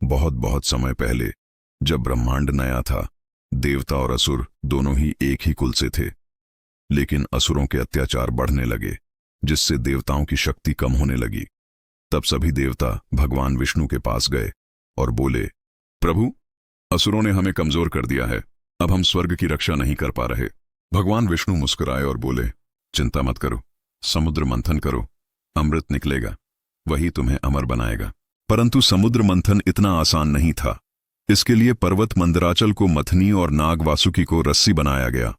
बहुत बहुत समय पहले, जब ब्रह्मांड नया था, देवता और असुर दोनों ही एक ही कुल से थे। लेकिन असुरों के अत्याचार बढ़ने लगे, जिससे देवताओं की शक्ति कम होने लगी। तब सभी देवता भगवान विष्णु के पास गए और बोले, प्रभु, असुरों ने हमें कमजोर कर दिया है, अब हम स्वर्ग की रक्षा नहीं कर पा रहे। भगवान विष्णु मुस्कुराए और बोले, चिंता मत करो, समुद्र मंथन करो, अमृत निकलेगा, वही तुम्हें अमर बनाएगा। परंतु समुद्र मंथन इतना आसान नहीं था। इसके लिए पर्वत मंदराचल को मथनी और नाग वासुकी को रस्सी बनाया गया।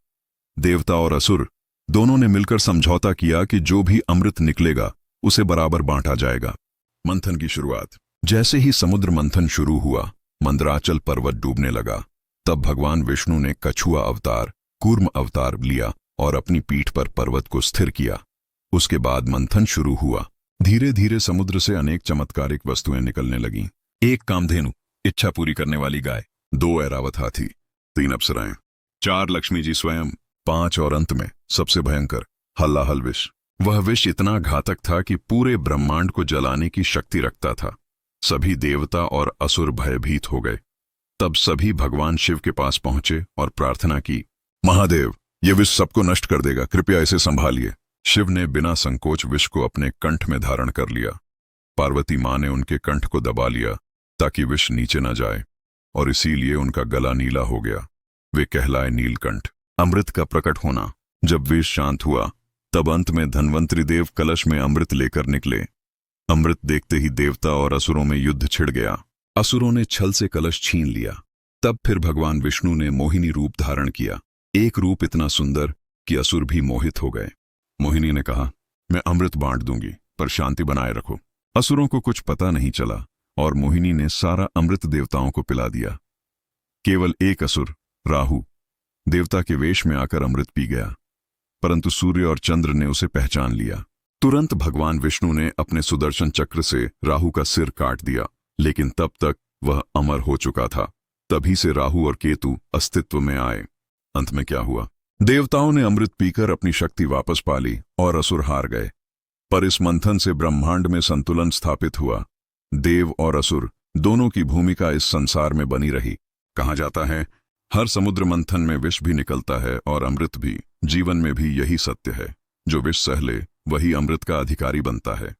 देवता और असुर दोनों ने मिलकर समझौता किया कि जो भी अमृत निकलेगा उसे बराबर बांटा जाएगा। मंथन की शुरुआत। जैसे ही समुद्र मंथन शुरू हुआ, मंदराचल पर्वत डूबने लगा। तब भगवान विष्णु ने कछुआ अवतार, कूर्म अवतार लिया और अपनी पीठ पर पर्वत को स्थिर किया। उसके बाद मंथन शुरू हुआ। धीरे धीरे समुद्र से अनेक चमत्कारिक वस्तुएं निकलने लगीं। एक कामधेनु, इच्छा पूरी करने वाली गाय, 2 ऐरावत हाथी, 3 अप्सराएं, 4 लक्ष्मी जी स्वयं, 5 और अंत में सबसे भयंकर हल्लाहल विष। वह विष इतना घातक था कि पूरे ब्रह्मांड को जलाने की शक्ति रखता था। सभी देवता और असुर भयभीत हो गए। तब सभी भगवान शिव के पास पहुंचे और प्रार्थना की, महादेव, ये विष सबको नष्ट कर देगा, कृपया इसे संभालिए। शिव ने बिना संकोच विष को अपने कंठ में धारण कर लिया। पार्वती मां ने उनके कंठ को दबा लिया ताकि विष नीचे न जाए, और इसीलिए उनका गला नीला हो गया। वे कहलाए नीलकंठ। अमृत का प्रकट होना। जब विष शांत हुआ, तब अंत में धन्वंतरी देव कलश में अमृत लेकर निकले। अमृत देखते ही देवता और असुरों में युद्ध छिड़ गया। असुरों ने छल से कलश छीन लिया। तब फिर भगवान विष्णु ने मोहिनी रूप धारण किया। एक रूप इतना सुंदर कि असुर भी मोहित हो गए। मोहिनी ने कहा, मैं अमृत बांट दूंगी, पर शांति बनाए रखो। असुरों को कुछ पता नहीं चला और मोहिनी ने सारा अमृत देवताओं को पिला दिया। केवल एक असुर, राहु, देवता के वेश में आकर अमृत पी गया, परंतु सूर्य और चंद्र ने उसे पहचान लिया। तुरंत भगवान विष्णु ने अपने सुदर्शन चक्र से राहु का सिर काट दिया, लेकिन तब तक वह अमर हो चुका था। तभी से राहु और केतु अस्तित्व में आए। अंत में क्या हुआ? देवताओं ने अमृत पीकर अपनी शक्ति वापस पा ली और असुर हार गए। पर इस मंथन से ब्रह्मांड में संतुलन स्थापित हुआ। देव और असुर दोनों की भूमिका इस संसार में बनी रही। कहा जाता है, हर समुद्र मंथन में विष भी निकलता है और अमृत भी। जीवन में भी यही सत्य है, जो विष सह ले वही अमृत का अधिकारी बनता है।